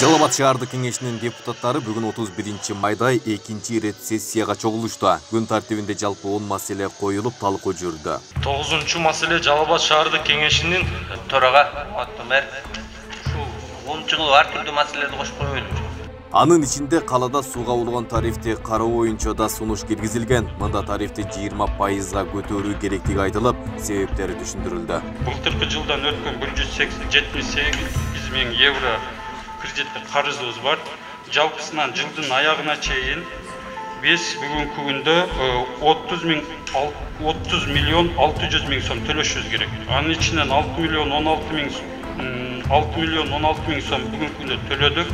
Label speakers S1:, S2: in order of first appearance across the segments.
S1: Жалал Абад шаардык кеңешинин депутаттары бүгүн 31 майда экинчи ирет сессияга чогулушту. Күн тартибинде жалпы 10 маселе коюлуп талкуу жүрдү.
S2: 9-чу маселе Жалал Абад шаардык кеңешинин
S3: төрага аттымер ушул 10 жылы ар түрдүү маселелерди кошуп коюлду.
S1: Анын ичинде калада сууга улган тарифти кароо боюнча да сунуш киргизилген. Мында тарифти 20%га көтөрүү керектиги айтылып, себептери түшүндүрүлдү.
S2: Былтыркы жылдан өткөн 178 миң евро кредиттик карызыбыз бар. Жалпысынан жылдын аягына чейин биз бүгүнкү күндө 30 миллион 600 миң сом төлөшүбүз керек. Анын ичинен 6 миллион 16 миң сом бүгүнкү күндө төлөдүк.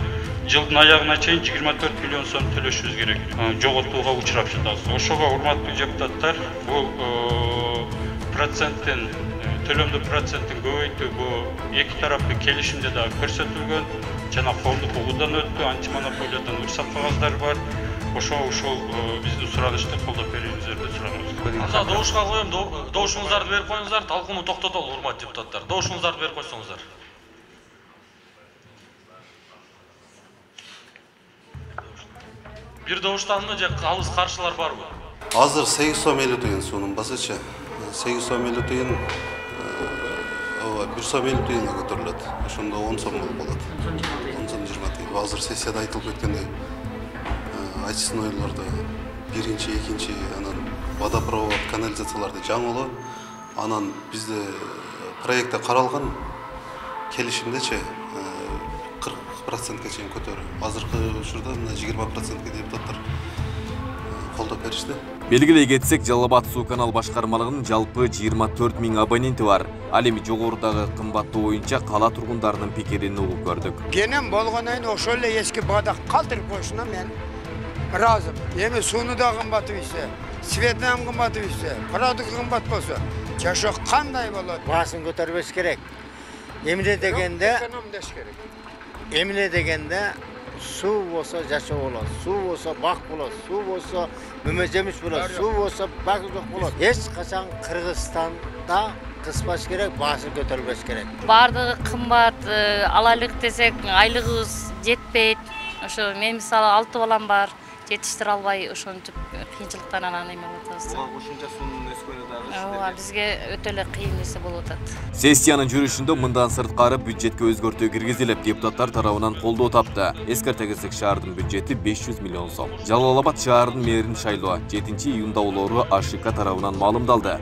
S2: Жылдын аягына чейин 24 миллион сом төлөшүбүз керек. Жоготууга учурап жатабыз. Ошого урматтуу депутаттар, бул проценттен төлөмдүү проценттин көбөйтүү бул эки тараптуу келишимде да көрсөтүлгөн. Жана коомдук угуудан өттү, антимонополиядан уруксат кагаздары бар. Ошол биздин суранышты колдоп берүүңүздөрдү суранабыз.
S4: Добушка коем, добушуңуздарды берип коюңуздар, талкууну токтотолу урматтуу депутаттар. Добушуңуздарды берип койсоңуздар. Бир добуштанмы же алыс каршылар барбы?
S5: Азыр 850 тыйын сонун басычы. 850 тыйын 150 тыйынга көтөрүлөт. Ошондо 10 сом болот. 10 сом 20 тыйын. Азыр сессияда айтылып кеткендей очистнойлорду биринчи, экинчи, анан водопровод, канализацияларды жаңылоо. Анан бизде проектте каралган келишимдечи 40%га чейин көтөрүү. Азыркы учурда 20%га депутаттар колдоп беришти.
S1: Белгилей кетсек, Жалал Абад суу канал башкармалыгынын жалпы 24 миң абоненти бар. Ал эми жогорудагы кымбаттоо боюнча кала тургундарынын пикирин угуп көрдүк.
S6: Кенен болгондон ошол эле эски баада калтырып коюшуна мен ыраазымын. Эми сууну да кымбат ийсе, светинен кымбат ийсе, продукт кымбат болсо, жашоо кандай болот?
S7: Баасын көтөрбөш керек. Эмне дегенде суу болсо жашоо болот, суу болсо бак болот, суу болсо мөмөжемиш болот, суу болсо бак жок болот. Эч качан Кыргызстанда кыспаш керек, баасын көтөрбөш керек.
S8: Бардыгы кымбат, алайлык десек, айлыгыбыз жетпейт. Ошо мен мисалы 6 балам бар, жетиштире албай ошончуп кыйынчылыктан анан эме болуп атабыз.
S4: Буга кошумча суунун өскөнү дагы
S8: Ооба, бизге өтө эле кыйын нерсе болуп атат.
S1: Сессиянын жүрүшүндө мындан сырткары бюджетке өзгөртүү киргизилип, депутаттар тарабынан колдоо тапты. Эскерте кетсек, шаардын бюджети 500 миллион сом. Жалал Абад шаарынын мэрин шайлоо 7-июнда улоору АШК тарабынан маалымдалды.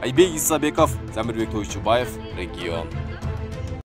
S1: Айбек Исабеков, Замирбек Тойчубаев, Регион.